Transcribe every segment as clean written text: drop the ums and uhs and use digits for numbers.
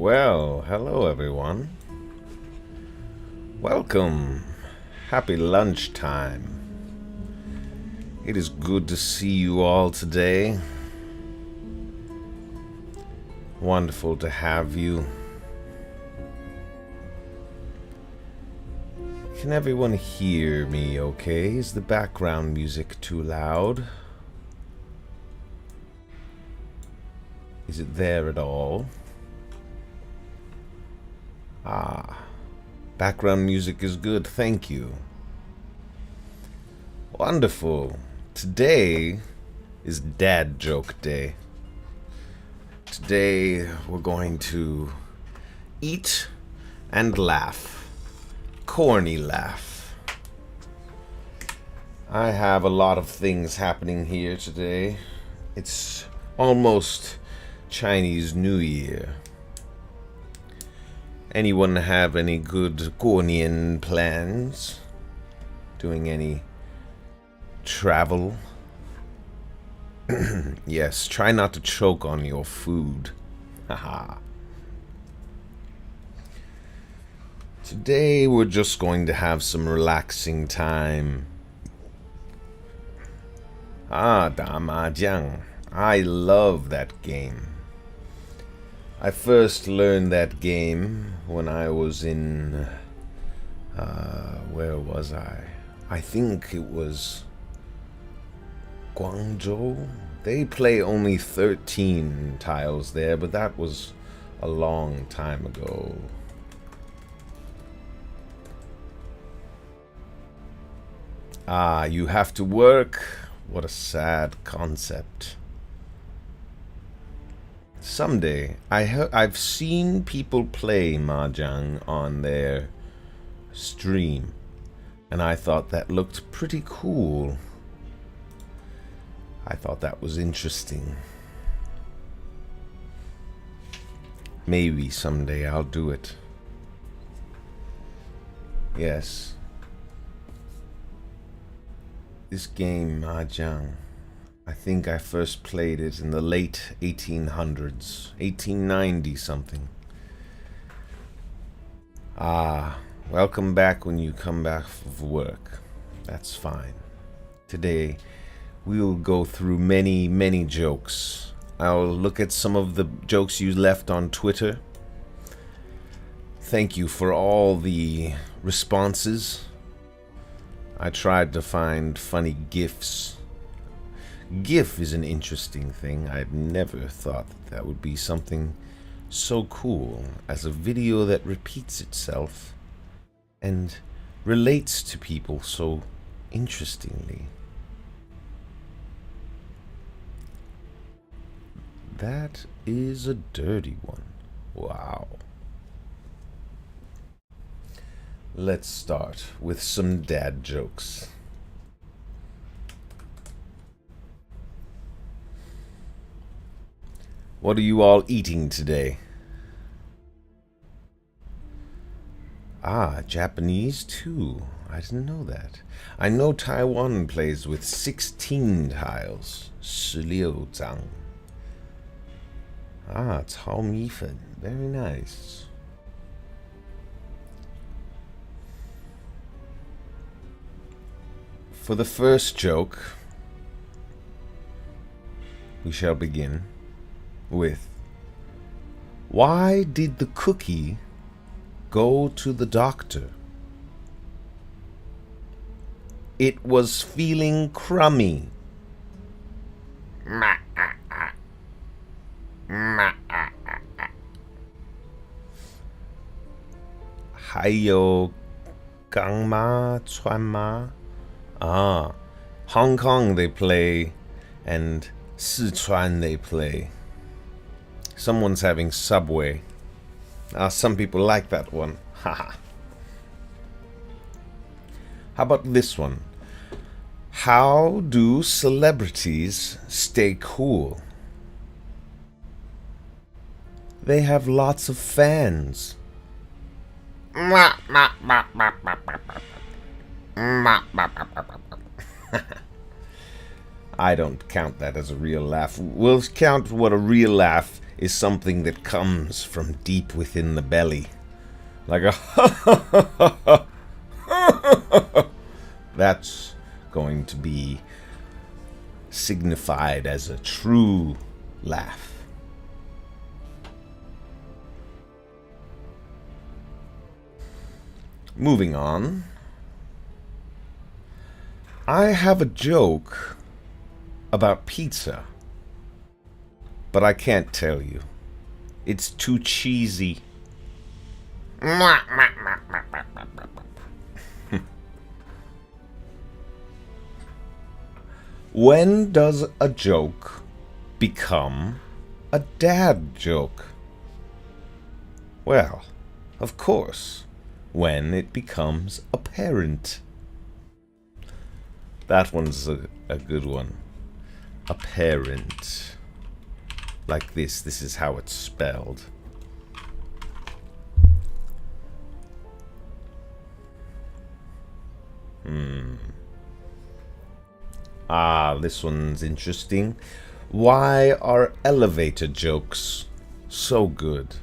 Well, hello everyone. Welcome. Happy lunchtime. It is good to see you all today. Wonderful to have you. Can everyone hear me okay? Is the background music too loud? Is it there at all? Background music is good, thank you. Wonderful. Today is Dad Joke Day. Today we're going to eat and laugh. Corny laugh. I have a lot of things happening here today. It's almost Chinese New Year. Anyone have any good Cornian plans? Doing any travel? Yes, try not to choke on your food. Haha. Today we're just going to have some relaxing time. Damajang. I love that game. I first learned that game when I was in, where was I? I think it was Guangzhou. They play only 13 tiles there, but that was a long time ago. You have to work? What a sad concept. Someday, I've seen people play Mahjong on their stream, and I thought that looked pretty cool. I thought that was interesting. Maybe someday I'll do it. Yes. This game, Mahjong, I think I first played it in the late 1800s, 1890 something. Welcome back when you come back from work. That's fine. Today, we'll go through many jokes. I'll look at some of the jokes you left on Twitter. Thank you for all the responses. I tried to find funny GIFs. GIF is an interesting thing. I'd never thought that would be something so cool as a video that repeats itself and relates to people so interestingly. That is a dirty one. Wow. Let's start with some dad jokes. What are you all eating today? Japanese too. I didn't know that. I know Taiwan plays with 16 tiles. 16张. Cao mi fen. Very nice. For the first joke, we shall begin with, why did the cookie go to the doctor? It was feeling crummy. Hayo gangma chuanma. Hong Kong they play, and Sichuan they play. Someone's having Subway. Some people like that one. Haha. How about this one? How do celebrities stay cool? They have lots of fans. I don't count that as a real laugh. We'll count what a real laugh is something that comes from deep within the belly. Like a that's going to be signified as a true laugh. Moving on. I have a joke about pizza, but I can't tell you. It's too cheesy. When does a joke become a dad joke? Well, of course, when it becomes apparent. That one's a good one. Apparent. Like this. This is how it's spelled. This one's interesting. Why are elevator jokes so good?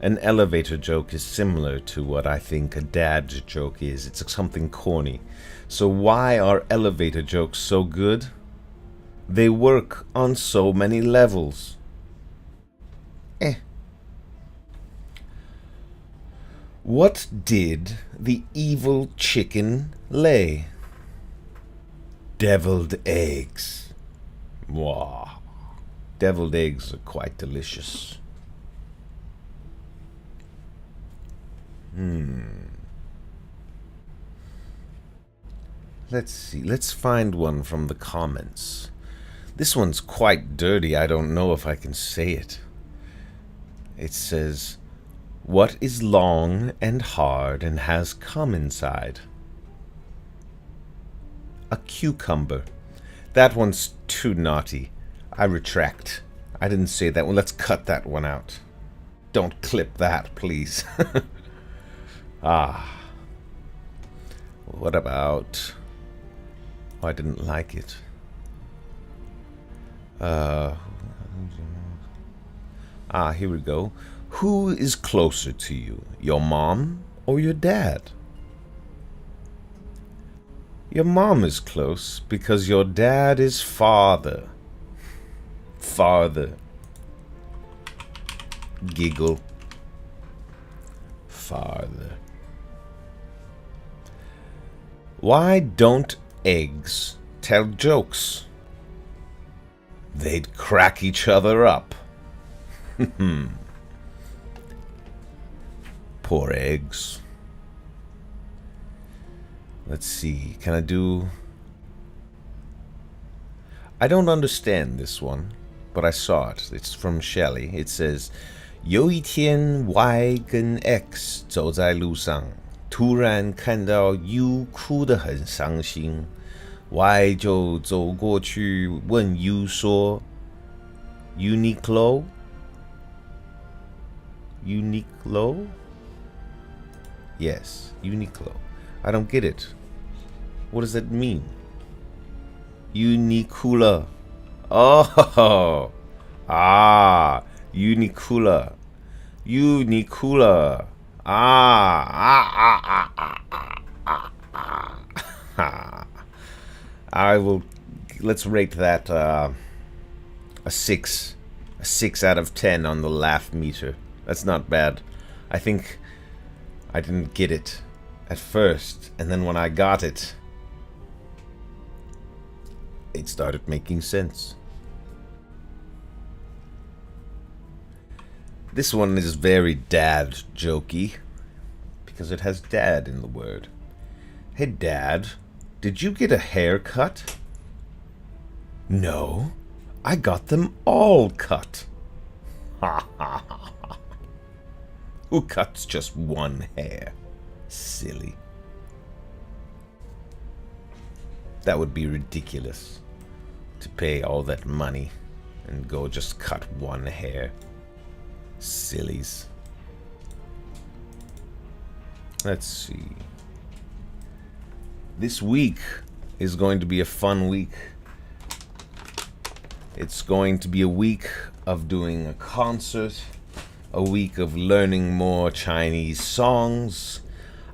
An elevator joke is similar to what I think a dad joke is. It's something corny. So why are elevator jokes so good? They work on so many levels. What did the evil chicken lay? Deviled eggs. Wow. Deviled eggs are quite delicious. Let's see. Let's find one from the comments. This one's quite dirty. I don't know if I can say it. It says, "What is long and hard and has cum inside?" A cucumber. That one's too naughty. I retract. I didn't say that one. Let's cut that one out. Don't clip that, please. What about... Oh, I didn't like it. Here we go. Who is closer to you, your mom or your dad? Your mom is close because your dad is farther. Farther. Giggle. Farther. Why don't eggs tell jokes? They'd crack each other up. Poor eggs. Let's see. Can I do... I don't understand this one, but I saw it. It's from Shelley. It says, 有一天 Y 跟 X 走在路上，突然看到 U 哭得很伤心。Y 就走过去问 U 说 Uniqlo? Uniqlo? Yes, Uniqlo. I don't get it. What does that mean? Unicula. Oh! Unicula. Unicula. I will... Let's rate that a 6. A 6 out of 10 on the laugh meter. That's not bad. I think I didn't get it at first, and then when I got it, it started making sense. This one is very dad jokey because it has dad in the word. Hey Dad, did you get a haircut? No, I got them all cut. Ha ha ha. Who cuts just one hair? Silly. That would be ridiculous. To pay all that money and go just cut one hair. Sillies. Let's see. This week is going to be a fun week. It's going to be a week of doing a concert, a week of learning more Chinese songs.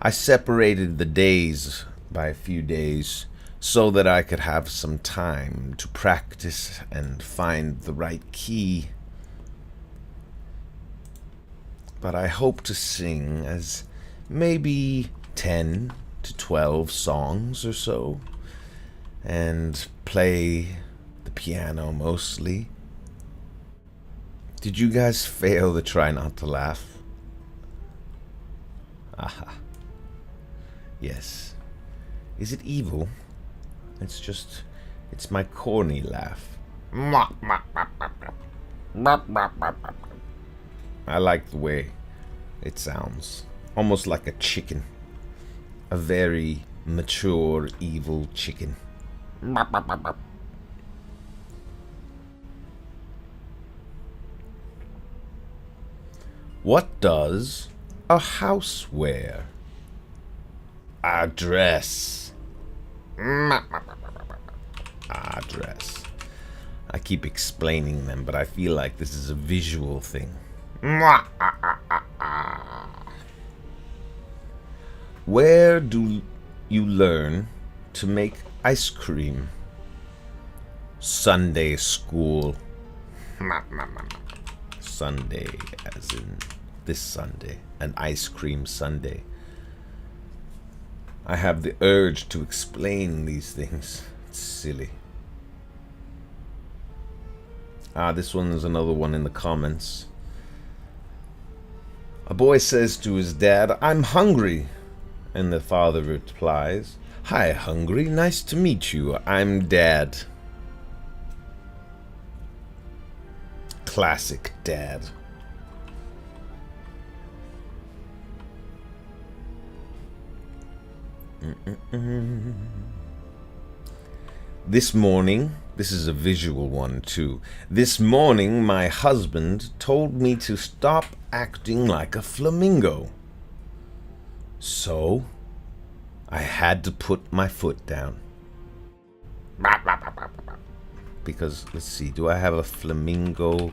I separated the days by a few days so that I could have some time to practice and find the right key. But I hope to sing as maybe 10 to 12 songs or so, and play the piano mostly. Did you guys fail to try not to laugh? Aha. Yes. Is it evil? It's my corny laugh. I like the way it sounds. Almost like a chicken. A very mature, evil chicken. What does a house wear? A dress. A dress. I keep explaining them, but I feel like this is a visual thing. Where do you learn to make ice cream? Sunday school. Sunday, as in this Sunday, an ice cream sundae. I have the urge to explain these things. It's silly. This one is another one in the comments. A boy says to his dad, "I'm hungry." And the father replies, "Hi, hungry. Nice to meet you. I'm Dad." Classic dad. This morning, this is a visual one too. This morning, my husband told me to stop acting like a flamingo. So, I had to put my foot down. Because, let's see, do I have a flamingo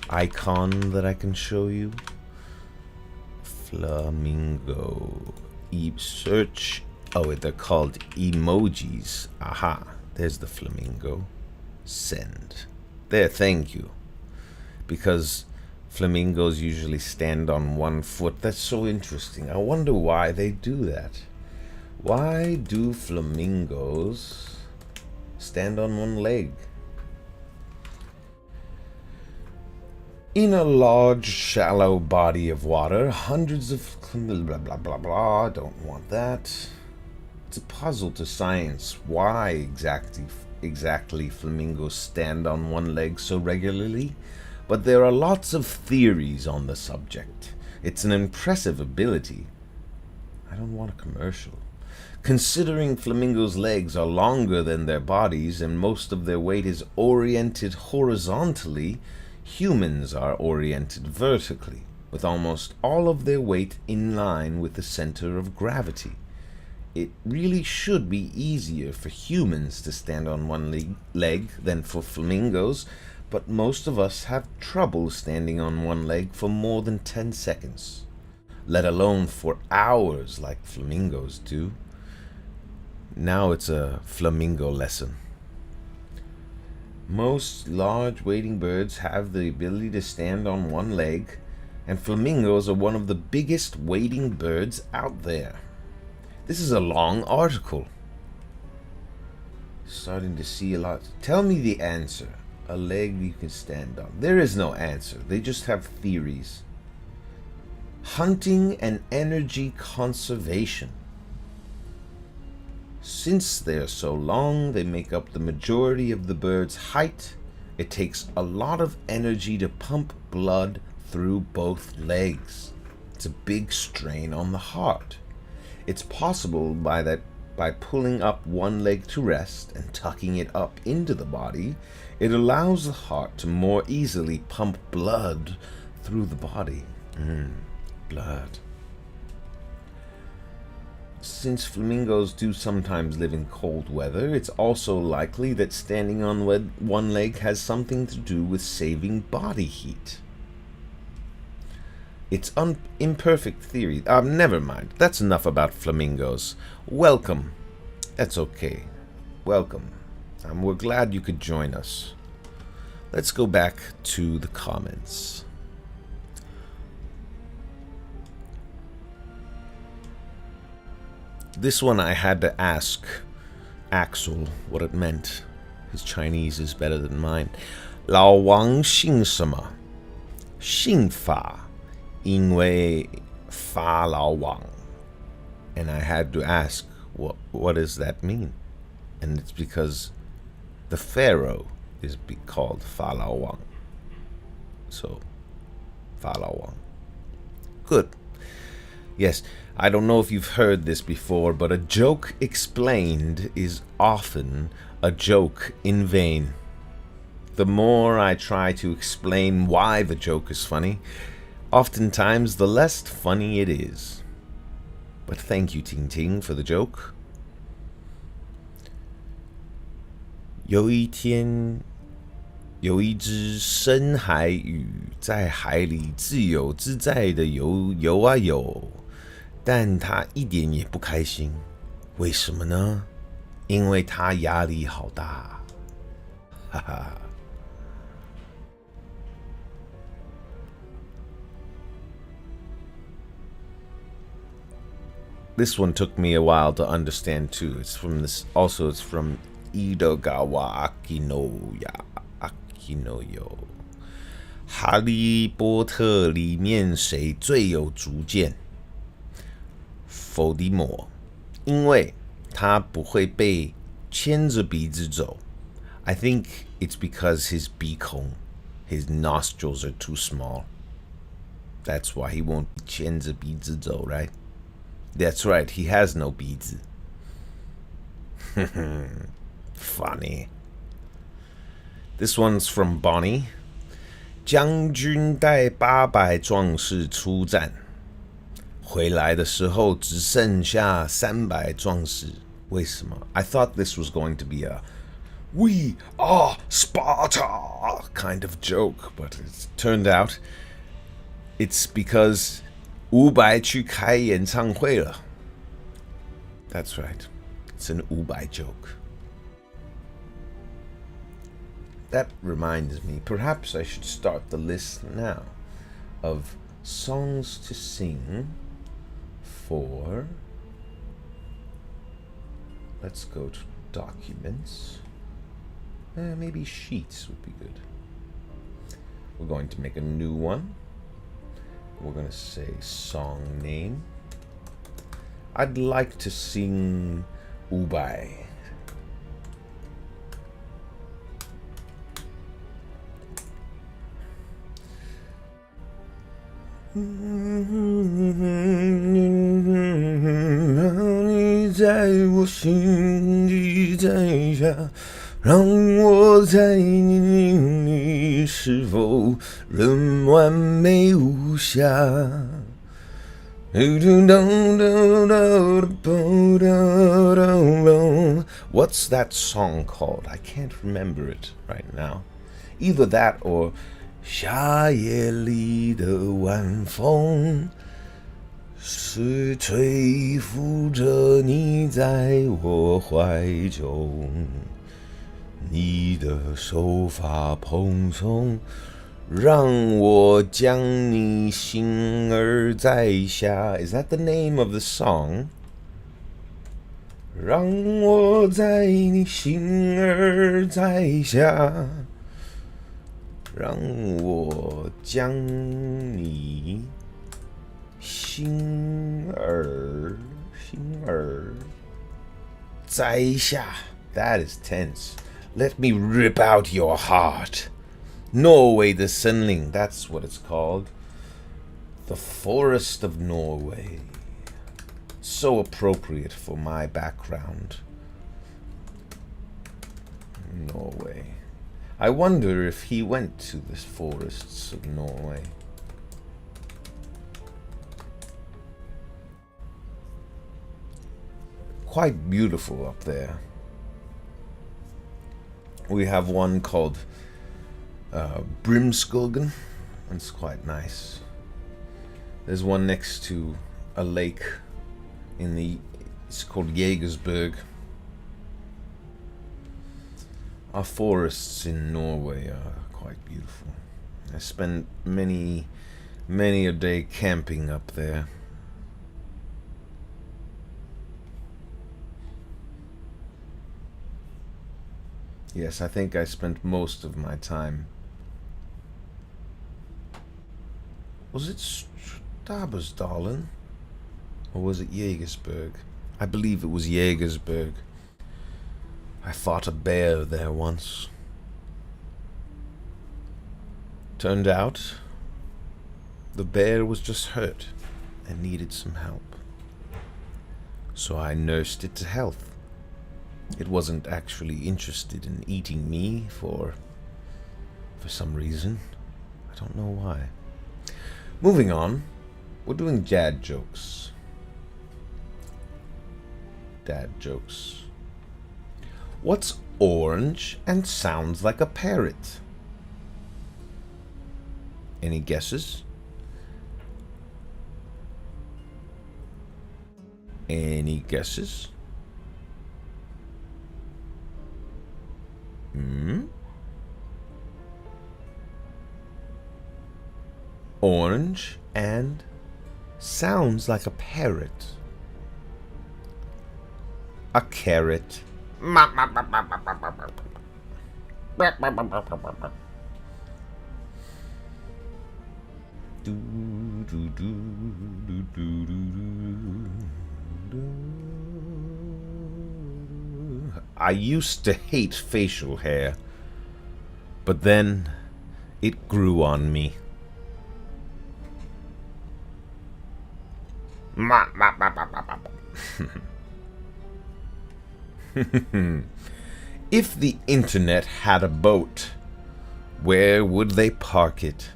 icon that I can show you? Flamingo. Search. Oh, they're called emojis. Aha, there's the flamingo. Send. There, thank you. Because flamingos usually stand on one foot. That's so interesting. I wonder why they do that. Why do flamingos stand on one leg? In a large, shallow body of water, hundreds of blah blah blah blah. Don't want that. It's a puzzle to science why exactly flamingos stand on one leg so regularly, but there are lots of theories on the subject. It's an impressive ability. I don't want a commercial. Considering flamingos' legs are longer than their bodies and most of their weight is oriented horizontally, humans are oriented vertically, with almost all of their weight in line with the center of gravity. It really should be easier for humans to stand on one leg than for flamingos, but most of us have trouble standing on one leg for more than 10 seconds, let alone for hours like flamingos do. Now it's a flamingo lesson. Most large wading birds have the ability to stand on one leg, and flamingos are one of the biggest wading birds out there. This is a long article. Starting to see a lot. Tell me the answer. A leg you can stand on. There is no answer. They just have theories. Hunting and energy conservation. Since they are so long, they make up the majority of the bird's height. It takes a lot of energy to pump blood through both legs. It's a big strain on the heart. It's possible by pulling up one leg to rest and tucking it up into the body, it allows the heart to more easily pump blood through the body. Blood. Since flamingos do sometimes live in cold weather, it's also likely that standing on one leg has something to do with saving body heat. It's imperfect theory. Never mind. That's enough about flamingos. Welcome. That's okay. Welcome. We're glad you could join us. Let's go back to the comments. This one I had to ask Axel what it meant. His Chinese is better than mine. 老王姓什么？姓法，因为法老王。And I had to ask, what does that mean? And it's because the pharaoh is called Fa Lao Wang. So, Fa Lao Wang. Good. Yes, I don't know if you've heard this before, but a joke explained is often a joke in vain. The more I try to explain why the joke is funny, oftentimes the less funny it is. But thank you, Ting Ting, for the joke. 有一天，有一只深海鱼在海里自由自在的游啊游，但它一点也不开心。为什么呢？因为它压力好大。哈哈。This one took me a while to understand too. It's from Edogawa Akinoyo。哈利波特里面谁最有主见？伏地魔，因为他不会被牵着鼻子走。I think it's because his 鼻孔, his nostrils are too small. That's why he won't be 牵着鼻子走, right? That's right, he has no 鼻子。Funny. This one's from Bonnie. 将军带800壮士出战，回来的时候只剩下300壮士。为什么？ I thought this was going to be a "We are Sparta" kind of joke, but it turned out it's because 伍佰去开演唱会了。That's right. It's an 伍佰 joke. That reminds me, perhaps I should start the list now of songs to sing for. Let's go to documents. Maybe sheets would be good. We're going to make a new one. We're going to say song name. I'd like to sing 伍佰. "你在我心底在下，让我在你是否仍完美无瑕？" What's that song called? I can't remember it right now. Either that or 夏夜里的晚风，是吹拂着你在我怀中，你的手法蓬松，让我将你心儿在下。Is that the name of the song? 让我在你心儿在下。让我将你心儿摘下。That is tense. Let me rip out your heart. Norway the Senling, that's what it's called. The Forest of Norway. So appropriate for my background. Norway. I wonder if he went to the forests of Norway. quite beautiful up there. We have one called Brimskogen. It's quite nice. There's one next to a lake it's called Jägersberg. Our forests in Norway are quite beautiful. I spent many a day camping up there. Yes, I think I spent most of my time. Was it Stabersdalen? Or was it Jägersberg? I believe it was Jägersberg. I fought a bear there once. Turned out, the bear was just hurt and needed some help. So I nursed it to health. It wasn't actually interested in eating me for some reason. I don't know why. Moving on, we're doing dad jokes. Dad jokes. What's orange and sounds like a parrot? Any guesses? Any guesses? Orange and sounds like a parrot. A carrot. I used to hate facial hair, but then it grew on me. If the internet had a boat, where would they park it?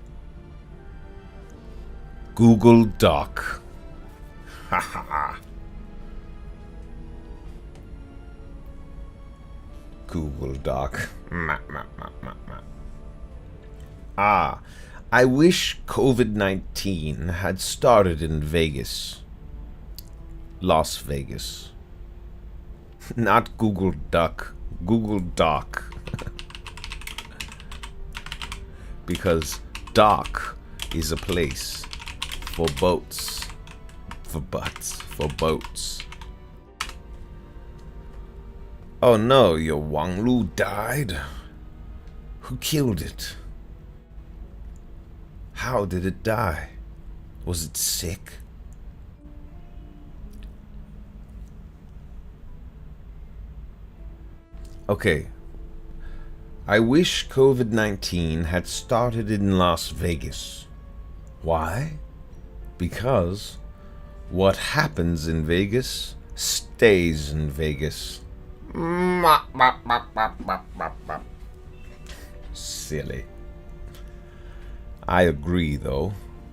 Google Doc. Ha ha. Google Doc. Ah, I wish COVID-19 had started in Vegas. Las Vegas. Not Google Duck, Google Doc. Because dock is a place for boats. For butts. For boats. Oh no, your Wang Lu died? Who killed it? How did it die? Was it sick? Okay. I wish COVID-19 had started in Las Vegas. Why? Because what happens in Vegas stays in Vegas. Silly. I agree, though.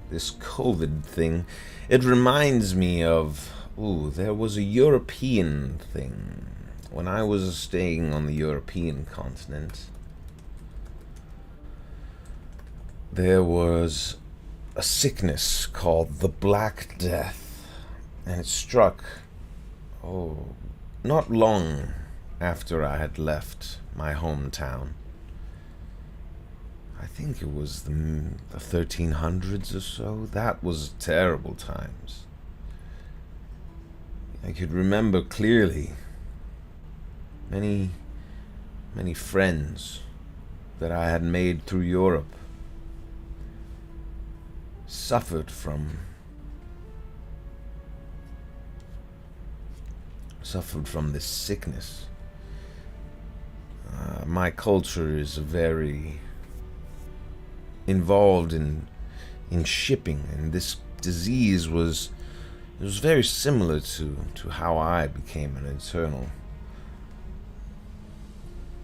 This COVID thing, it reminds me of... there was a European thing. When I was staying on the European continent, there was a sickness called the Black Death, and it struck, not long after I had left my hometown. I think it was the 1300s or so. That was terrible times. I could remember clearly many friends that I had made through Europe suffered from this sickness. My culture is very involved in shipping, and this disease was very similar to how I became an internal.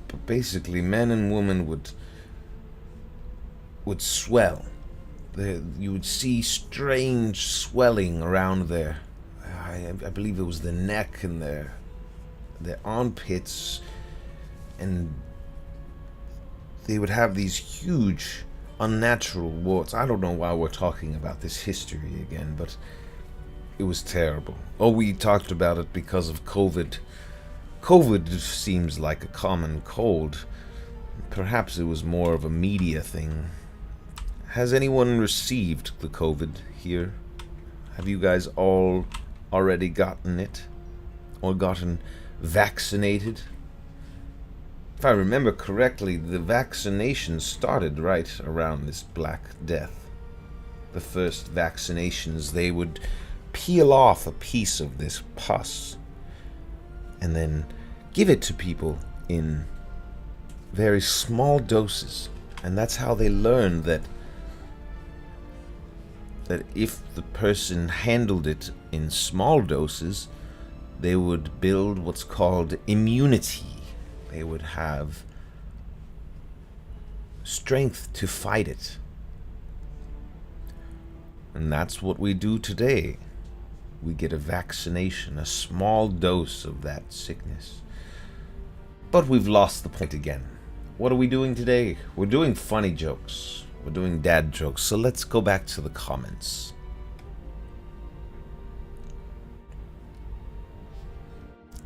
But basically, men and women would swell. You would see strange swelling around I believe it was the neck and their their armpits, and they would have these huge, unnatural warts. I don't know why we're talking about this history again, but it was terrible. Oh, we talked about it because of COVID. COVID seems like a common cold. Perhaps it was more of a media thing. Has anyone received the COVID here? Have you guys all already gotten it? Or gotten vaccinated? If I remember correctly, the vaccination started right around this Black Death. The first vaccinations, they would peel off a piece of this pus and then give it to people in very small doses. And that's how they learned that if the person handled it in small doses, they would build what's called immunity. They would have strength to fight it. And that's what we do today. We get a vaccination, a small dose of that sickness. But we've lost the point again. What are we doing today? We're doing funny jokes. We're doing dad jokes. So let's go back to the comments.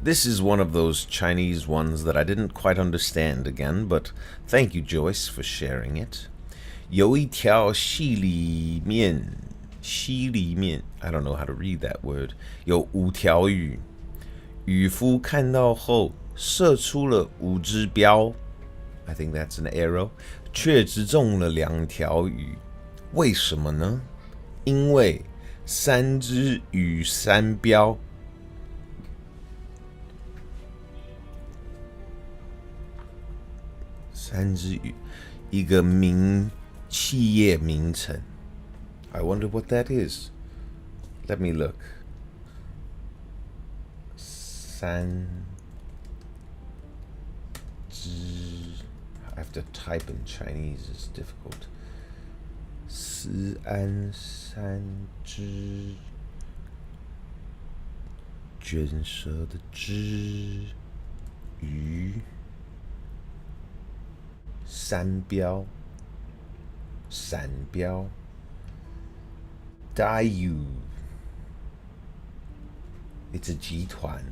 This is one of those Chinese ones that I didn't quite understand again, but thank you, Joyce, for sharing it. 有一条戏里面 I don't know how to read that word. 有5条鱼，渔夫看到后射出了5只标 I think that's an arrow. 却只中了2条鱼，为什么呢？因为3只鱼3标。3只鱼，一个企业名称。I wonder what that is. Let me look. 3只 I have to type in Chinese. It's difficult. 四安3只，卷舌的只，鱼。3标，闪标 ，Dayu. It's a 集团。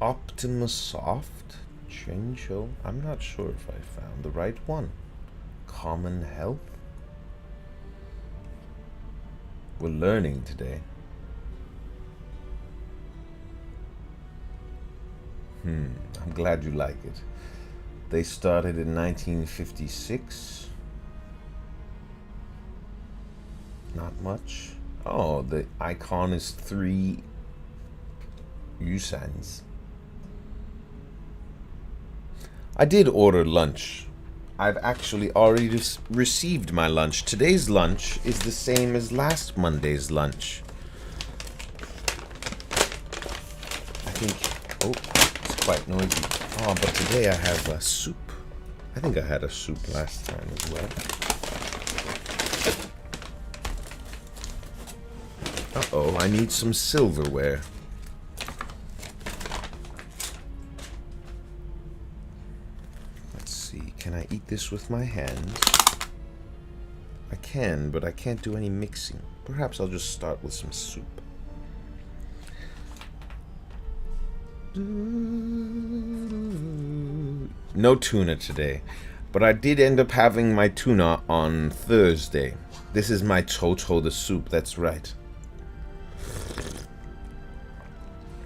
Optimasoft,全球 I'm not sure if I found the right one. Common Health. We're learning today. I'm glad you like it. They started in 1956. Not much. Oh, the icon is 3 yusans. I did order lunch. I've actually already received my lunch. Today's lunch is the same as last Monday's lunch. I think... Oh, it's quite noisy. Oh, but today I have a soup. I think I had a soup last time as well. Uh-oh, I need some silverware. Can I eat this with my hands? I can, but I can't do any mixing. Perhaps I'll just start with some soup. No tuna today, but I did end up having my tuna on Thursday. This is my chocho the soup, that's right.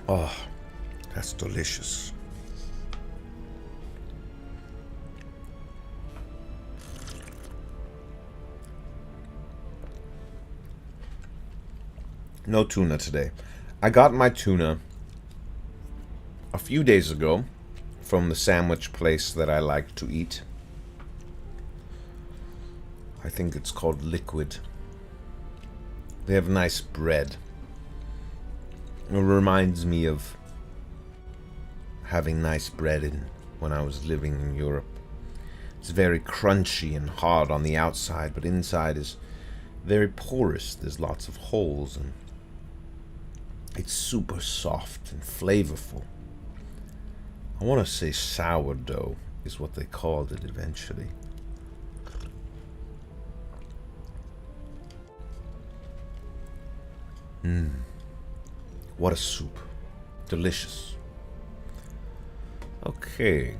Oh, that's delicious. No tuna today. I got my tuna a few days ago from the sandwich place that I like to eat. I think it's called Liquid. They have nice bread. It reminds me of having nice bread when I was living in Europe. It's very crunchy and hard on the outside, but inside is very porous. There's lots of holes and It's super soft and flavorful. I want to say sourdough is what they called it eventually. What a soup. Delicious. Okay.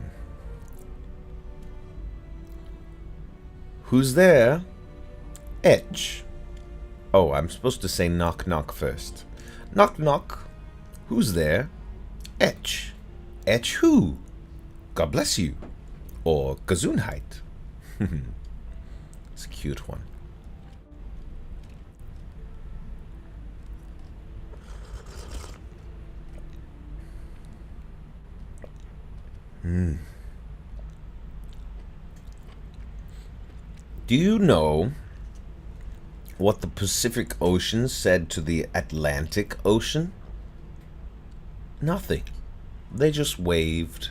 Who's there? Etch. Oh, I'm supposed to say knock knock first. Knock knock. Who's there? Etch. Etch who? God bless you. Or Gesundheit. It's a cute one. Do you know what the Pacific Ocean said to the Atlantic Ocean? Nothing. They just waved.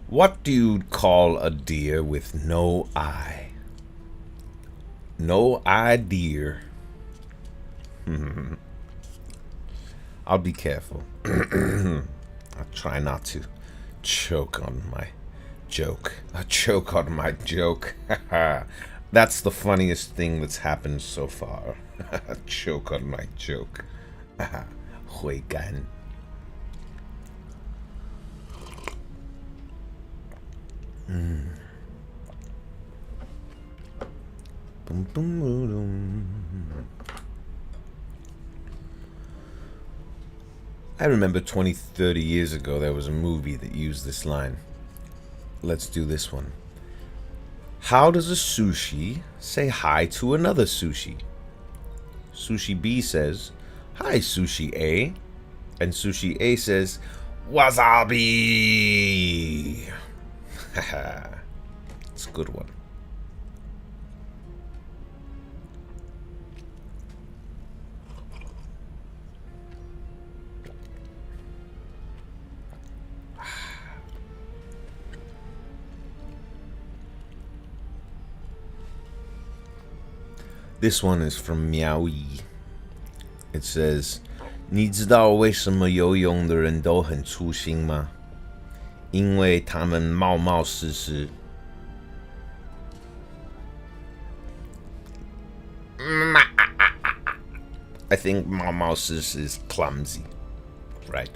What do you call a deer with no eye? No eye deer. I'll be careful. I'll try not to choke on my joke. I choke on my joke. That's the funniest thing that's happened so far. Choke on my joke. 回甘. Boom, boom, boom, boom. I remember 20, 30 years ago there was a movie that used this line. Let's do this one. How does a sushi say hi to another sushi? Sushi B says, "Hi, Sushi A." And Sushi A says, "Wasabi." It's a good one. This one is from Miaoyi. It says, 你知道为什么游泳的人都很粗心吗？因为他们冒冒失失。I think 冒冒失失 is clumsy, right?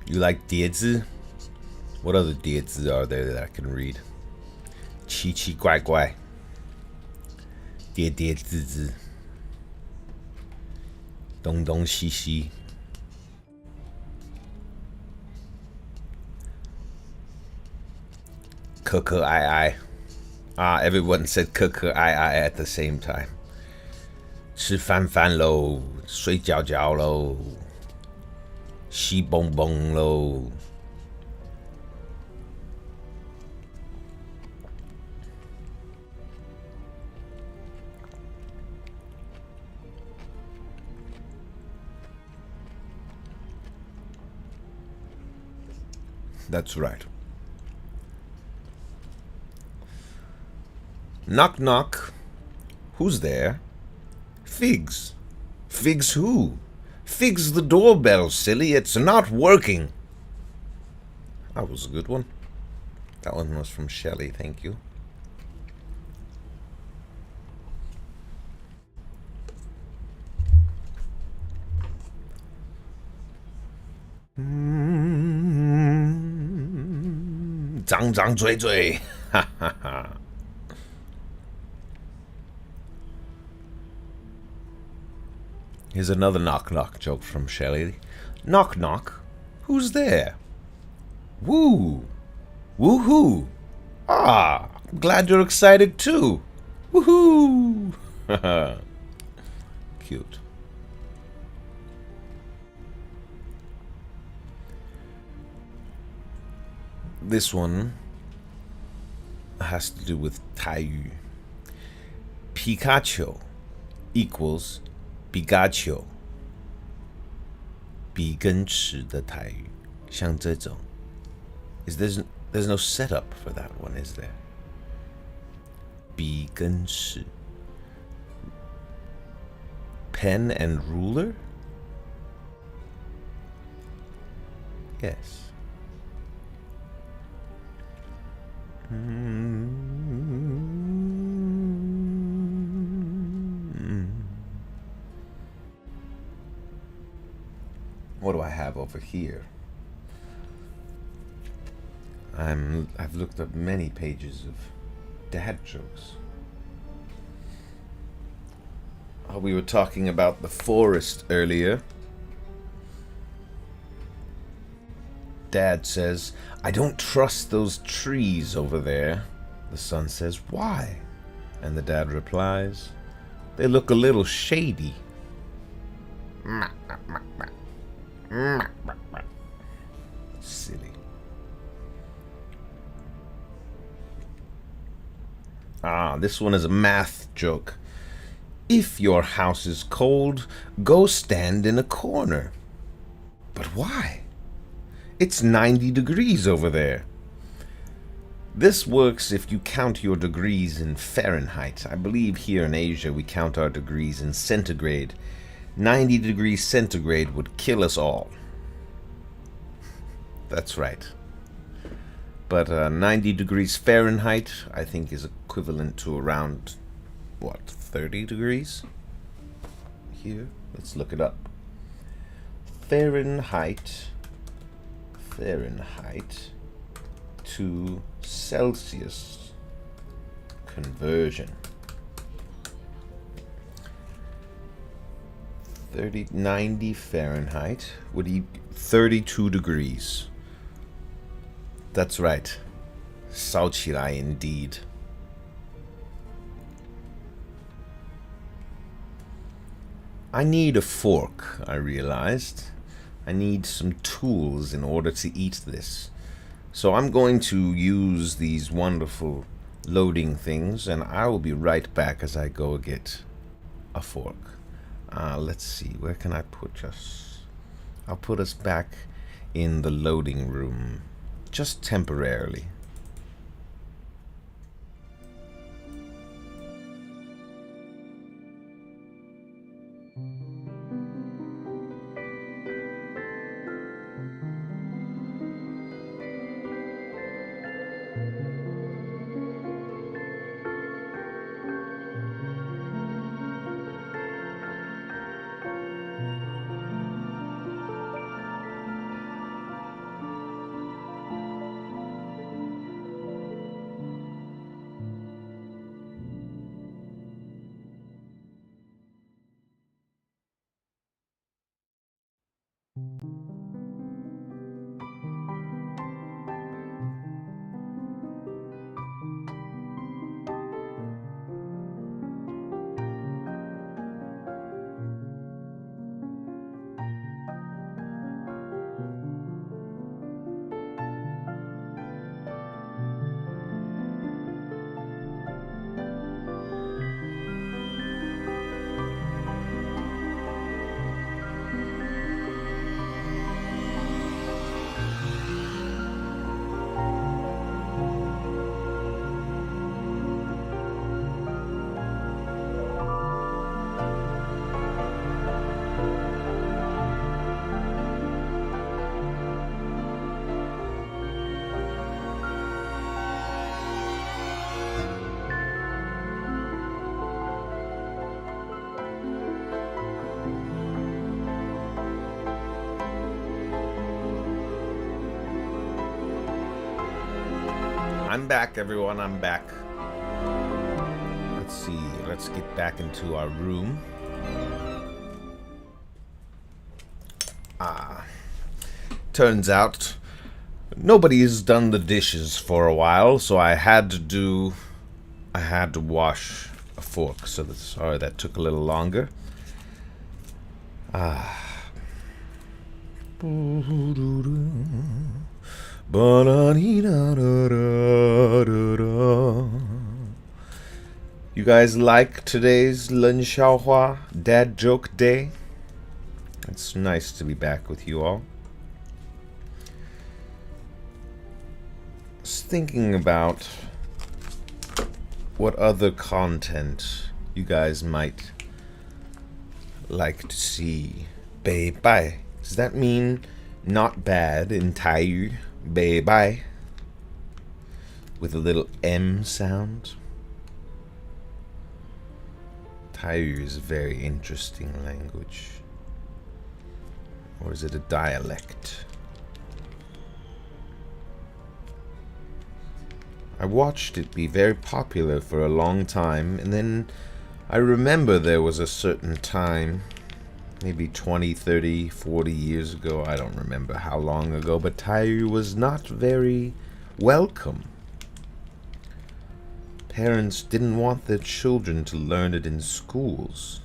You like 叠字? What other 叠字 are there that I can read? 奇奇怪怪，叠叠字字，东东西西。可可爱爱。Everyone said 可可爱爱 at the same time. 吃饭饭喽，睡觉觉喽，洗蹦蹦喽。That's right. Knock knock. Who's there? Figs. Figs who? Figs the doorbell, silly. It's not working. That was a good one. That one was from Shelley, thank you. Zang zang zui zui. Ha ha ha. Here's another knock knock joke from Shelley. Knock knock. Who's there? Woo. Woohoo. Ah, I'm glad you're excited too. Woohoo. Cute. This one has to do with Taiyu. Pikachu equals Pikachu. 笔跟尺的台语，像这种 there's no setup for that one, is there? 笔跟尺 Pen and ruler? Yes. What do I have over here? I've looked up many pages of dad jokes. We were talking about the forest earlier. Dad says, "I don't trust those trees over there." The son says, "Why?" And the dad replies, "They look a little shady." Silly. This one is a math joke. If your house is cold, go stand in a corner. But why? It's 90 degrees over there. This works if you count your degrees in Fahrenheit. I believe here in Asia we count our degrees in centigrade. 90 degrees centigrade would kill us all. That's right. But 90 degrees Fahrenheit, I think, is equivalent to around, 30 degrees? Here, let's look it up. Fahrenheit to Celsius conversion. 90 Fahrenheit would be 32 degrees. That's right. 烧起来 indeed. I need a fork, I realized. I need some tools in order to eat this. So I'm going to use these wonderful loading things, and I will be right back as I go get a fork. Let's see, where can I put us? I'll put us back in the loading room, just temporarily. I'm back, everyone. I'm back. Let's see. Let's get back into our room. Turns out nobody's done the dishes for a while, so I had to wash a fork. So sorry that took a little longer. You guys like today's 冷笑话 dad joke day? It's nice to be back with you all. I was thinking about what other content you guys might like to see. 拜拜. Does that mean not bad in Thai? 拜拜. With a little M sound. Thai is a very interesting language. Or is it a dialect? I watched it be very popular for a long time, and then I remember there was a certain time, maybe 20, 30, 40 years ago, I don't remember how long ago, but Thai was not very welcome. Parents didn't want their children to learn it in schools.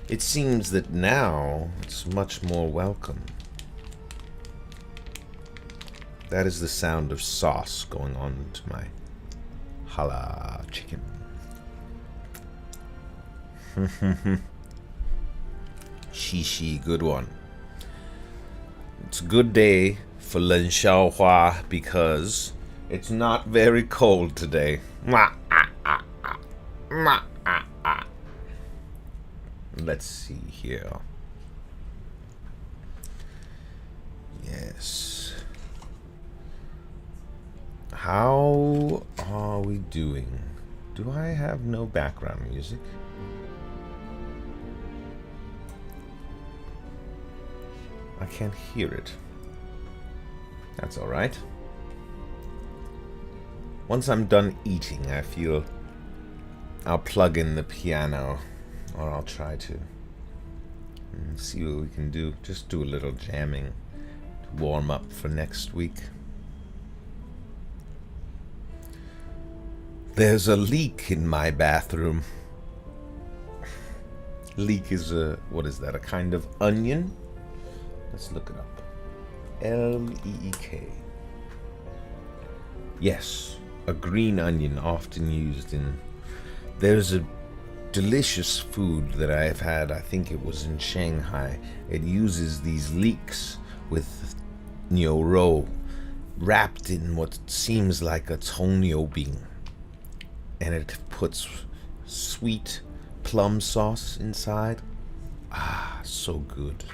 It seems that now it's much more welcome. That is the sound of sauce going on to my halal chicken. Shishi, good one. It's a good day for 冷笑话 because it's not very cold today. Let's see here. Yes. How are we doing? Do I have no background music? I can't hear it. That's all right. Once I'm done eating, I feel I'll plug in the piano, or I'll try to and see what we can do. Just do a little jamming to warm up for next week. There's a leak in my bathroom. Leek is what is that? A kind of onion? Let's look it up. L-E-E-K. Yes, a green onion often used in... There's a delicious food that I've had, I think it was in Shanghai. It uses these leeks with niu rou wrapped in what seems like a 葱油饼. And it puts sweet plum sauce inside. Ah, so good.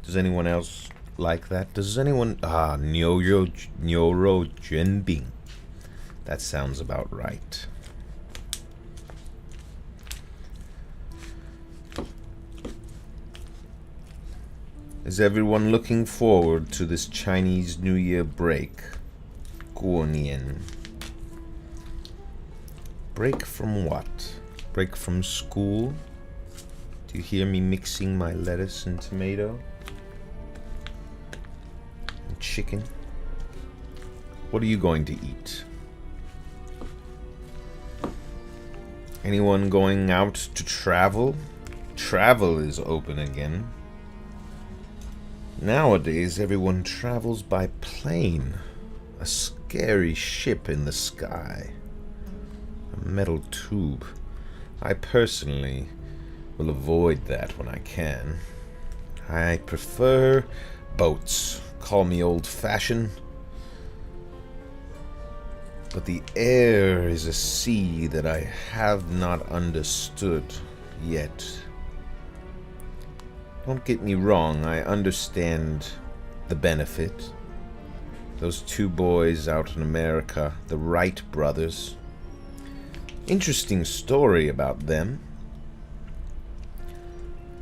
Does anyone else like that? Does anyone... niu rou juan bing. That sounds about right. Is everyone looking forward to this Chinese New Year break? corny. Break from what? Break from school? Do you hear me mixing my lettuce and tomato? And chicken? What are you going to eat? Anyone going out to travel? Travel is open again. Nowadays, everyone travels by plane. A scary ship in the sky. A metal tube. I personally will avoid that when I can. I prefer boats. Call me old-fashioned. But the air is a sea that I have not understood yet. Don't get me wrong, I understand the benefit. Those two boys out in America, the Wright brothers. Interesting story about them.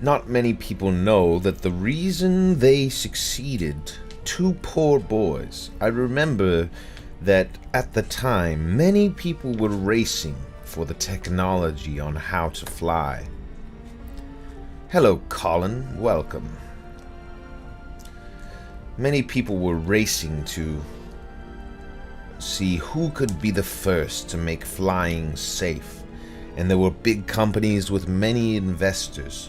Not many people know that the reason they succeeded, two poor boys, I remember that at the time, many people were racing for the technology on how to fly. Hello, Colin. Welcome. Many people were racing to see who could be the first to make flying safe, and there were big companies with many investors.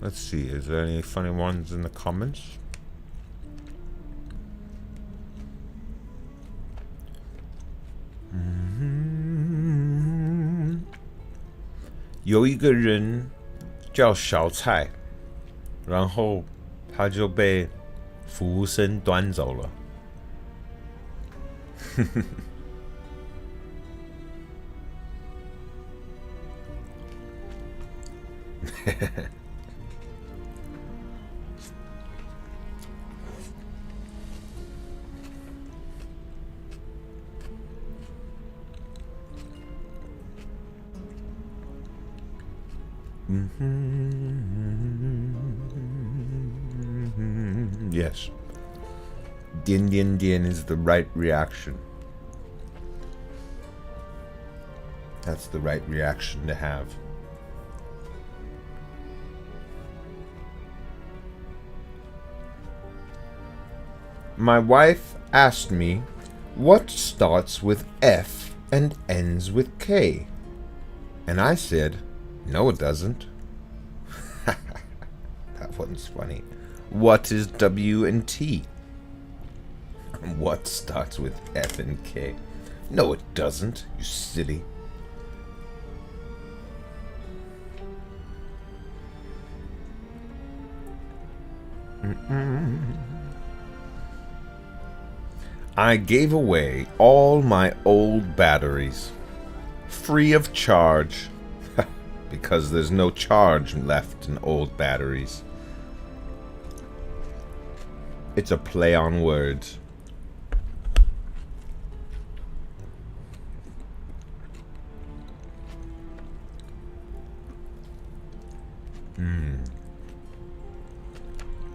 Let's see, is there any funny ones in the comments? Mm-hmm. 有一个人叫小蔡，然后他就被服务生端走了。Yes. 点点点 is the right reaction. That's the right reaction to have. My wife asked me, what starts with F and ends with K? And I said, no, it doesn't. That one's funny. What is W and T? What starts with F and K? No, it doesn't, you silly. I gave away all my old batteries, free of charge, because there's no charge left in old batteries. It's a play on words.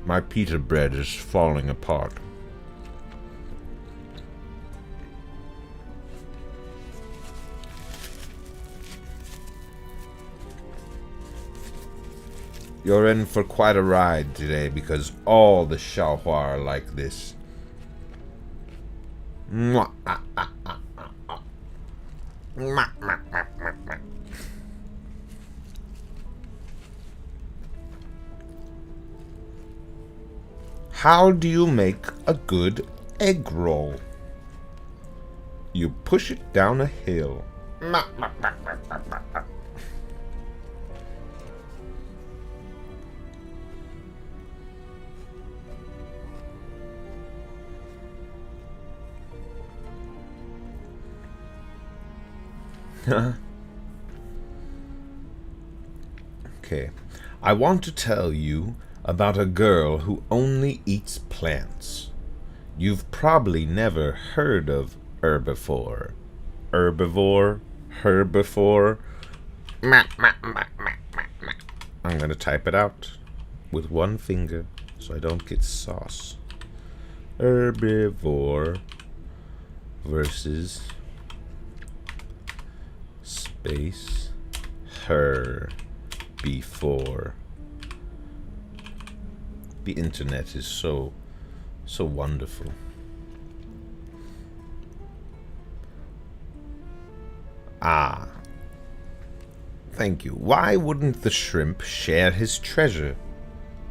My pita bread is falling apart. You're in for quite a ride today because all the 笑话 are like this. How do you make a good egg roll? You push it down a hill. Okay, I want to tell you about a girl who only eats plants. You've probably never heard of herbivore. Herbivore? Herbivore? I'm gonna type it out with one finger so I don't get sauce. Herbivore versus space her before. The internet is so wonderful. Ah, thank you. Why wouldn't the shrimp share his treasure?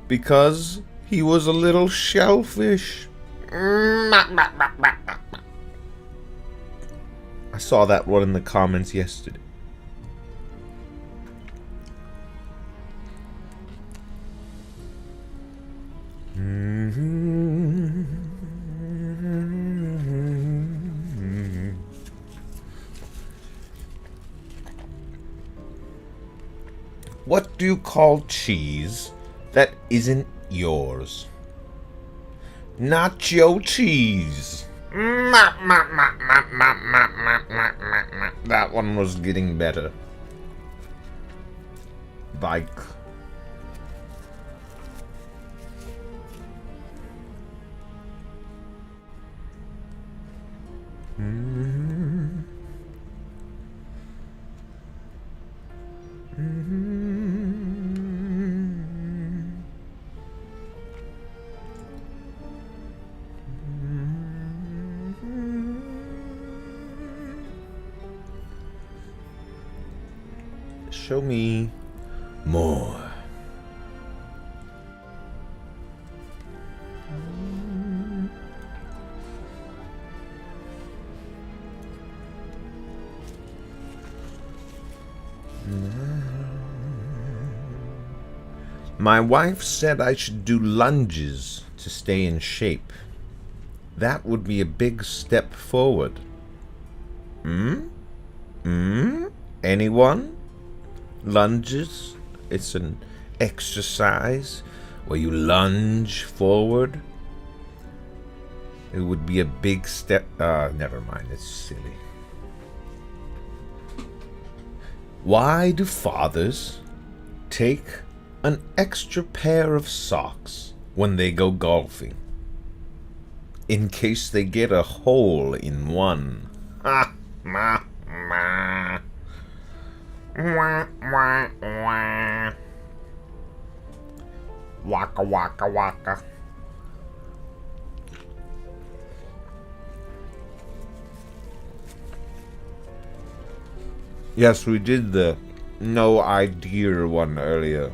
Because he was a little shellfish. I saw that one in the comments yesterday. What do you call cheese that isn't yours? Nacho cheese. That one was getting better. Bike. Show me more. My wife said I should do lunges to stay in shape. That would be a big step forward. Anyone? Lunges? It's an exercise where you lunge forward. It would be a big step. Never mind, it's silly. Why do fathers take an extra pair of socks when they go golfing? In case they get a hole in one. Ha! Ma! Ma! Wah, wah, wah. Waka, waka, waka. Yes, we did the no idea one earlier.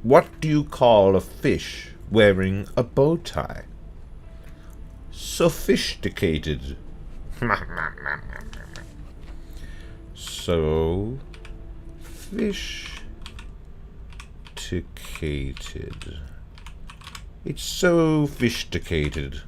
What do you call a fish wearing a bow tie? Sophisticated. Sophisticated. It's sophisticated.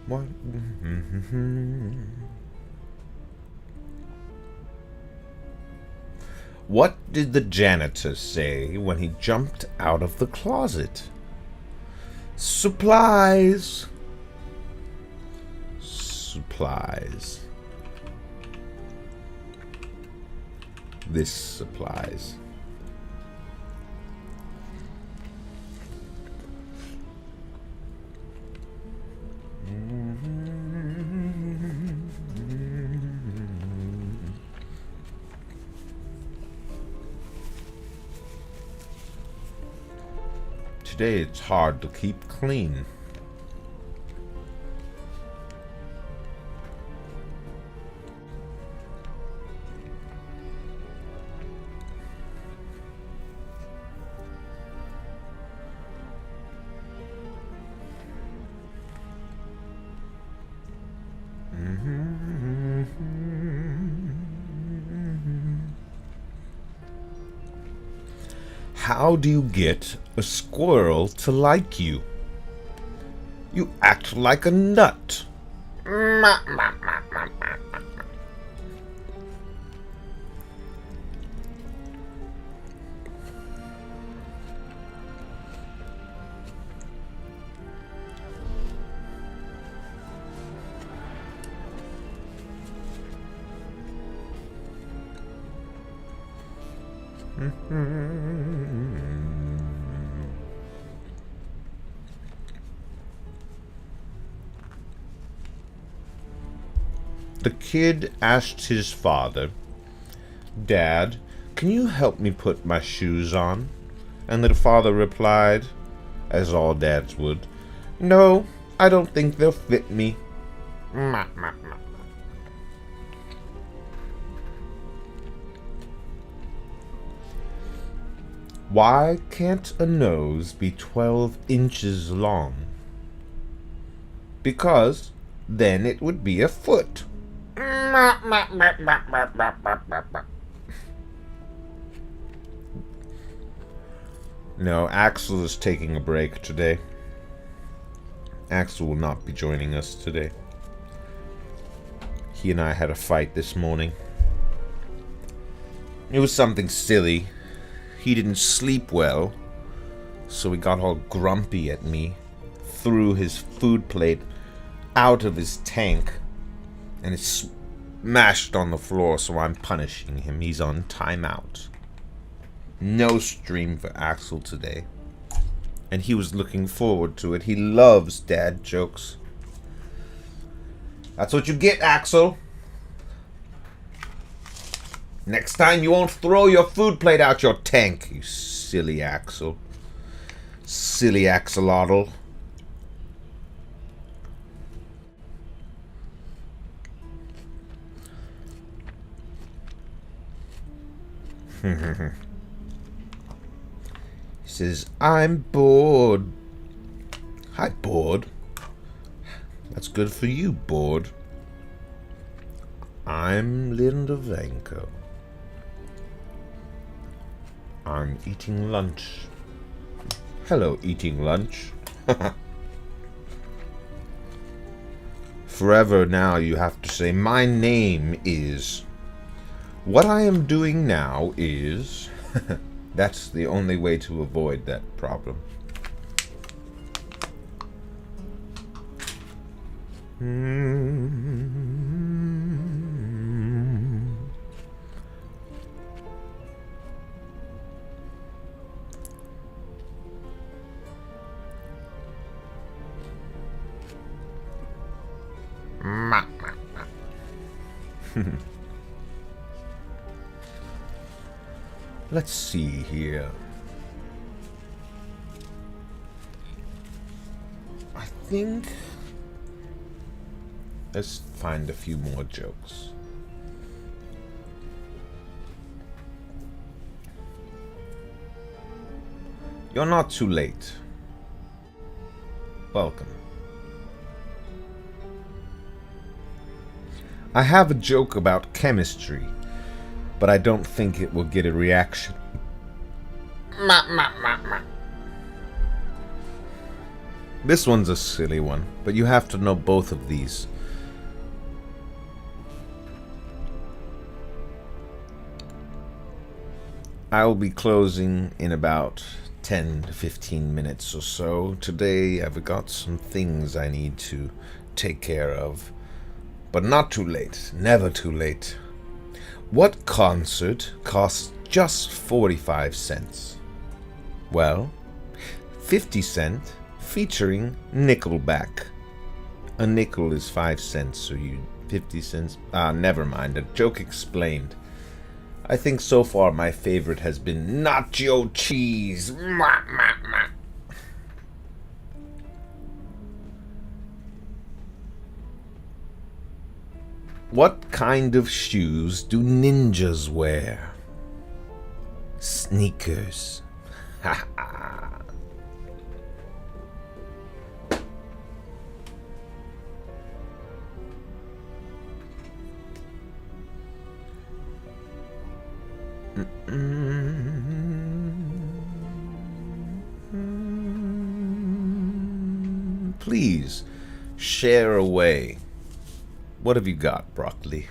What? What did the janitor say when he jumped out of the closet? Supplies. Supplies. This supplies. Today it's hard to keep clean. How do you get a squirrel to like you? You act like a nut. The kid asked his father, "Dad, can you help me put my shoes on?" And the father replied, as all dads would, "No, I don't think they'll fit me." Why can't a nose be 12 inches long? Because then it would be a foot. No, Axel is taking a break today. Axel will not be joining us today. He and I had a fight this morning. It was something silly. He didn't sleep well, so he got all grumpy at me, threw his food plate out of his tank, and it smashed on the floor, so I'm punishing him. He's on timeout. No stream for Axel today. And he was looking forward to it. He loves dad jokes. That's what you get, Axel. Next time you won't throw your food plate out your tank, you silly Axel. Silly axolotl. He says, I'm bored. Hi, bored. That's good for you, bored. I'm Leandor Vanko. I'm eating lunch. Hello, eating lunch. Forever now you have to say, my name is... What I am doing now is... That's the only way to avoid that problem. Let's see here. I think... Let's find a few more jokes. You're not too late. Welcome. I have a joke about chemistry, but I don't think it will get a reaction. This one's a silly one, but you have to know both of these. I'll be closing in about 10 to 15 minutes or so. Today I've got some things I need to take care of. But not too late. Never too late. What concert costs just 45 cents? Well, 50 Cent featuring Nickelback. A nickel is 5 cents, so you 50 cents. Never mind. A joke explained. I think so far my favorite has been nacho cheese. What kind of shoes do ninjas wear? Sneakers. Ha ha. Please share away. What have you got, broccoli?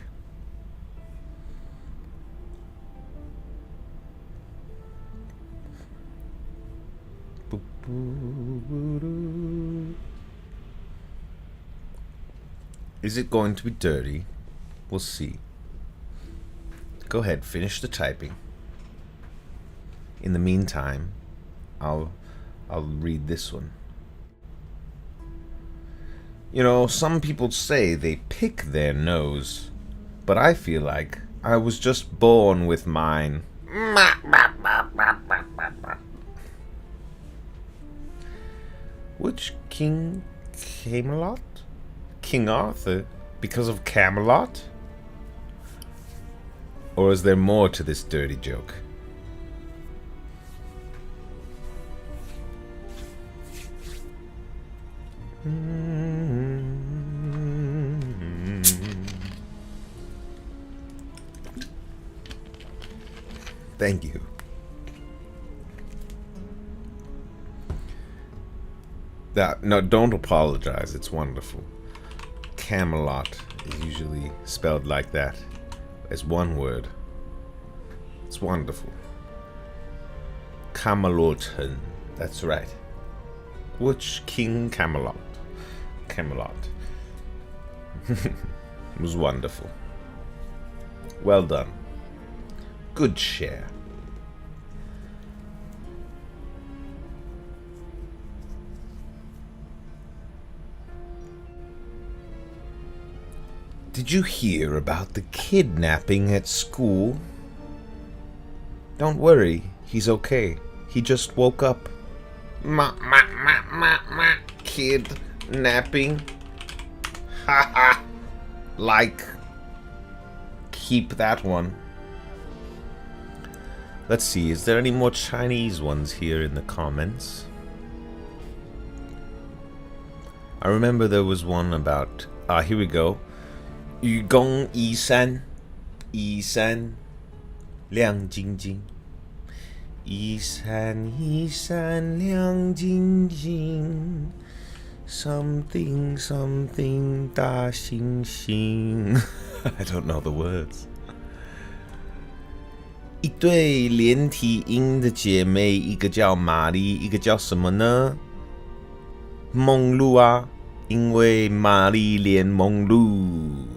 Is it going to be dirty? We'll see. Go ahead, finish the typing. In the meantime, I'll read this one. You know, some people say they pick their nose, but I feel like I was just born with mine. Which king came a lot? King Arthur because of Camelot? Or is there more to this dirty joke? Thank you. No, don't apologize. It's wonderful. Camelot is usually spelled like that. As one word. It's wonderful. Cameloten. That's right. Which King Camelot? Camelot. It was wonderful. Well done. Good share. Did you hear about the kidnapping at school? Don't worry, he's okay. He just woke up. Kidnapping? Haha. Like, keep that one. Let's see, is there any more Chinese ones here in the comments? I remember there was one about, here we go. 愚公移山，移山亮晶晶，移山移山亮晶晶。Something something 大猩猩。I don't know the words. 一对连体婴的姐妹，一个叫玛丽，一个叫什么呢？梦露啊，因为玛丽莲梦露。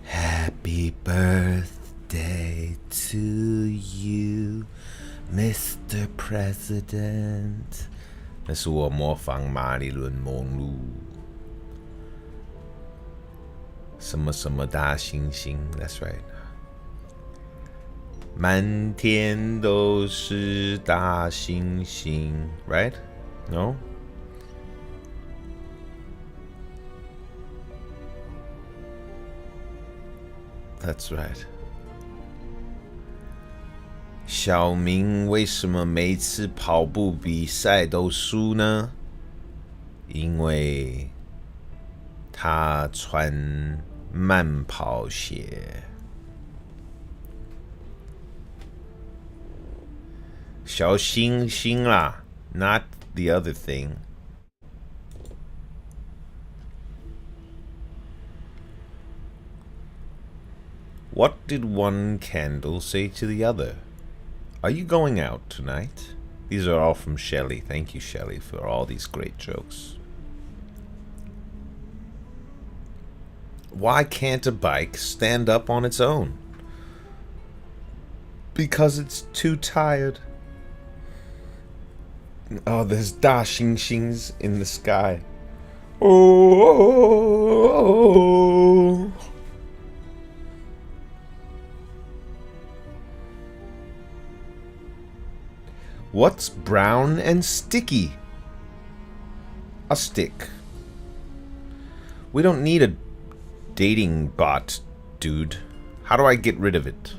Happy birthday to you, Mr. President. 那是我模仿玛丽莲梦露。什么什么大猩猩 ？That's right. 满天都是大猩猩 ，right? No? That's right. 小明为什么每次跑步比赛都输呢？因为他穿慢跑鞋。小星星啦 ，not the other thing. What did one candle say to the other? Are you going out tonight? These are all from Shelley. Thank you, Shelley, for all these great jokes. Why can't a bike stand up on its own? Because it's too tired. Oh, there's Da Xing Xings in the sky. Oh. What's brown and sticky? A stick. We don't need a dating bot, dude. How do I get rid of it?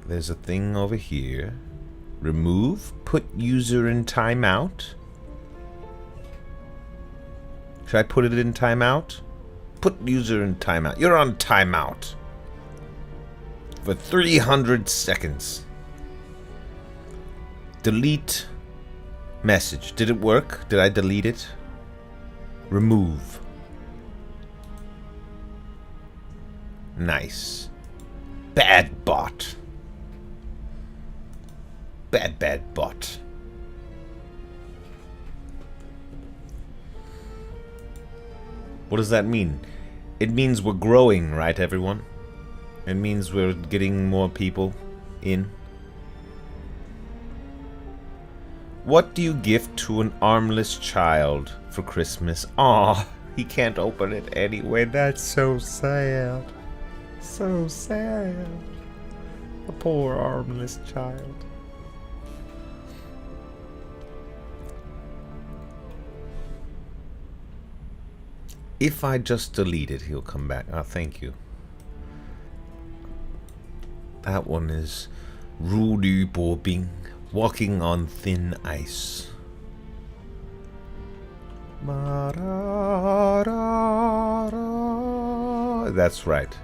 There's a thing over here. Remove, put user in timeout. Should I put it in timeout? Put user in timeout. You're on timeout. For 300 seconds. Delete message. Did it work? Did I delete it? Remove. Nice. Bad bot. Bad bot. What does that mean? It means we're growing, right, everyone? It means we're getting more people in. What do you gift to an armless child for Christmas? Aw, he can't open it anyway. That's so sad. So sad. A poor armless child. If I just delete it, he'll come back. Oh, thank you. That one is Rudy Bobing, walking on thin ice. That's right.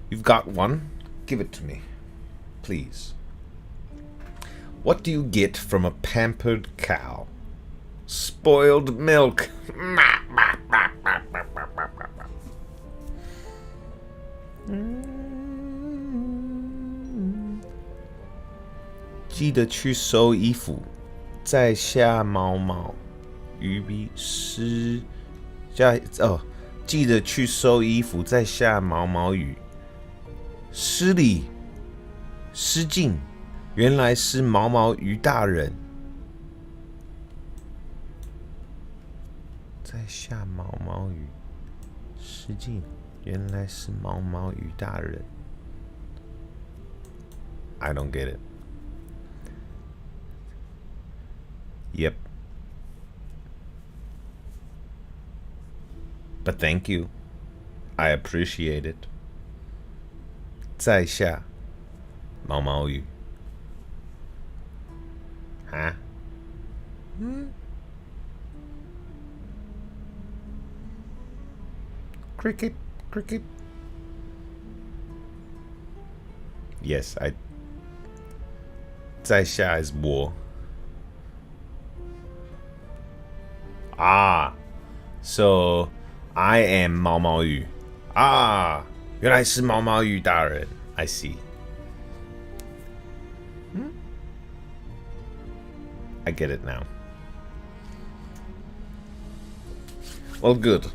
You've got one? Give it to me, please. What do you get from a pampered cow? Spoiled milk. 记得去收衣服，在下毛毛雨湿。记得去收衣服，在下毛毛雨。失礼失敬，原来是毛毛鱼大人。在下毛毛雨，失敬，原来是毛毛雨大人。I don't get it. Yep. But thank you. I appreciate it. 在下毛毛雨。哈？Cricket, cricket. Yes, 在下 is 我。So I am 毛毛雨。原来是毛毛雨大人。I see. I get it now. Well, good.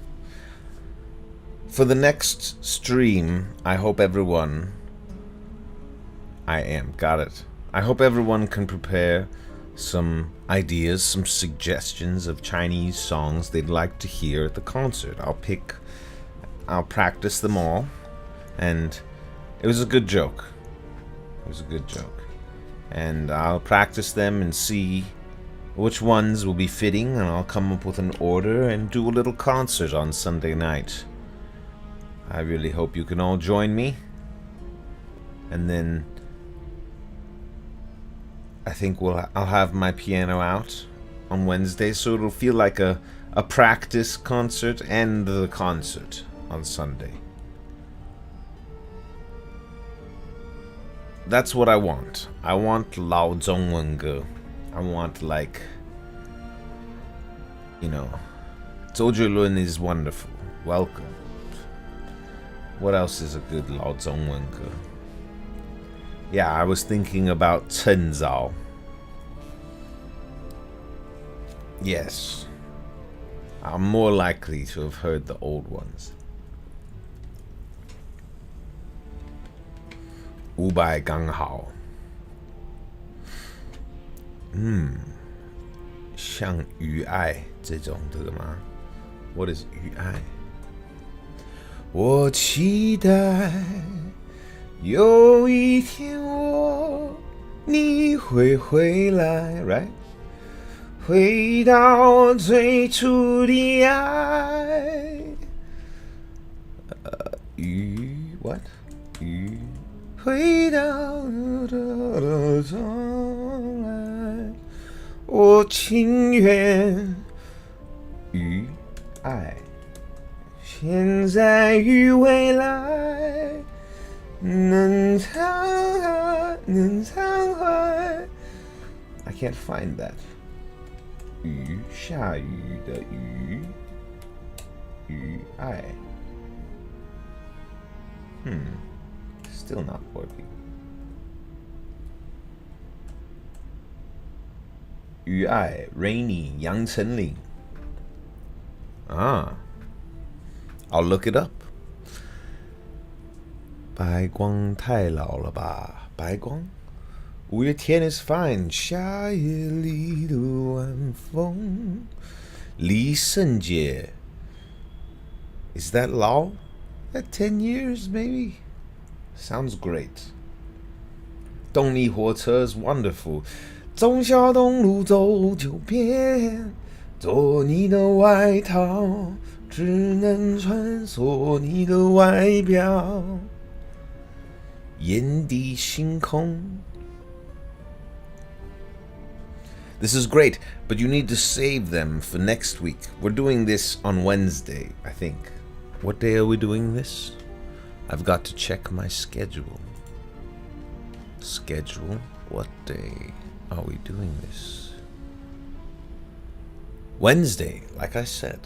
For the next stream, I hope everyone... got it. I hope everyone can prepare some ideas, some suggestions of Chinese songs they'd like to hear at the concert. I'll practice them all, and it was a good joke. And I'll practice them and see which ones will be fitting, and I'll come up with an order and do a little concert on Sunday night. I really hope you can all join me. And then I think I'll have my piano out on Wednesday, so it'll feel like a practice concert and the concert on Sunday. That's what I want. I want 老中文歌. I want, like, Zhou Zhilun is wonderful. Welcome. What else is a good 老中文歌? Yeah, I was thinking about Chen Zhao. Yes. I'm more likely to have heard the old ones. 500刚好。像鱼爱这种的吗？ What is 鱼爱？我期待有一天你会回来 ，right？ 回到我最初的爱。what？ 鱼回到的从来，我情愿与爱，现在与未来，能偿还。I can't find that. 雨，下雨的雨，与爱。Still not working. 与爱 Rainy 杨丞琳 I'll look it up. 白光太老了吧？白光5月天 is fine. 夏夜里的晚风李圣杰 Is that 老? At 10 years maybe? Sounds great. 动力火车 is wonderful. 忠孝东路走9遍，做你的外套，只能穿梭你的外表。眼底星空。This is great, but you need to save them for next week. We're doing this on Wednesday, I think. What day are we doing this? I've got to check my schedule. Schedule? What day are we doing this? Wednesday, like I said.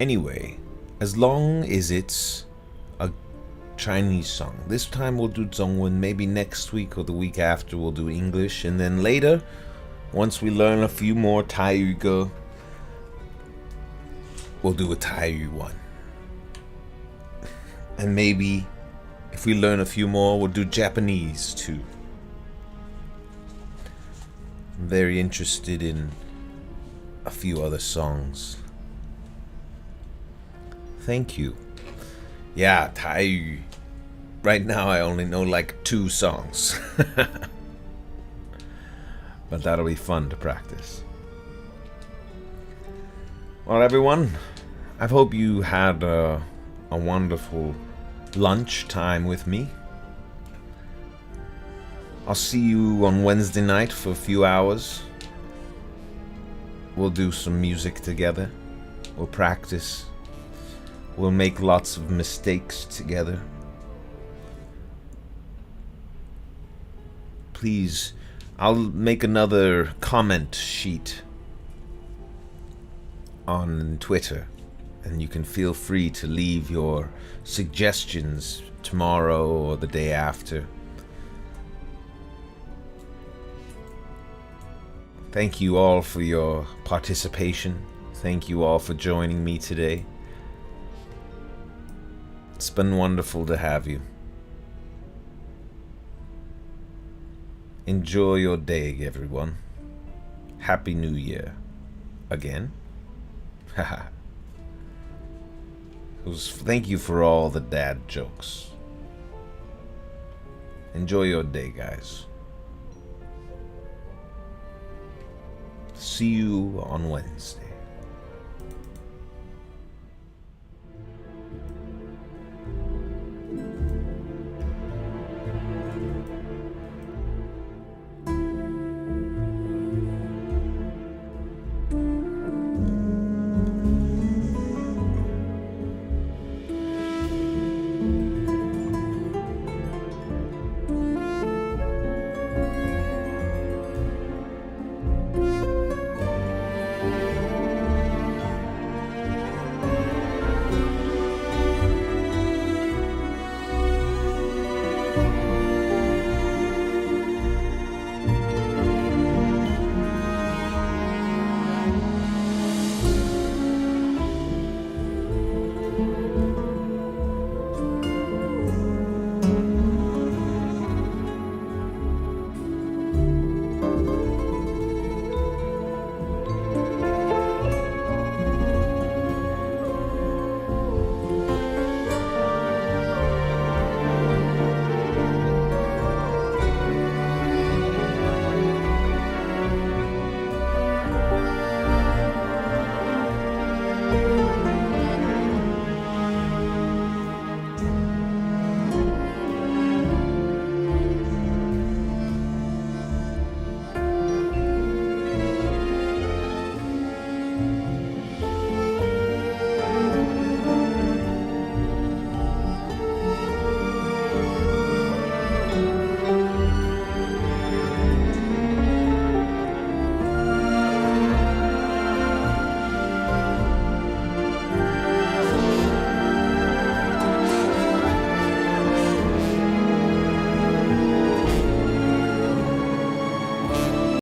Anyway, as long as it's a Chinese song. This time we'll do Zhongwen. Maybe next week or the week after we'll do English. And then later, once we learn a few more Taiyu, we'll do a Taiyu one. And maybe if we learn a few more, we'll do Japanese too. I'm very interested in a few other songs. Thank you. Yeah, 台语. Right now I only know like 2 songs. But that'll be fun to practice. Well, everyone, I hope you had a wonderful lunch time with me. I'll see you on Wednesday night for a few hours. We'll do some music together. We'll practice. We'll make lots of mistakes together. Please, I'll make another comment sheet on Twitter, and you can feel free to leave your suggestions tomorrow or the day after. Thank you all for your participation. Thank you all for joining me today. It's been wonderful to have you. Enjoy your day, everyone. Happy New Year. Again. Haha. Thank you for all the dad jokes. Enjoy your day, guys. See you on Wednesday.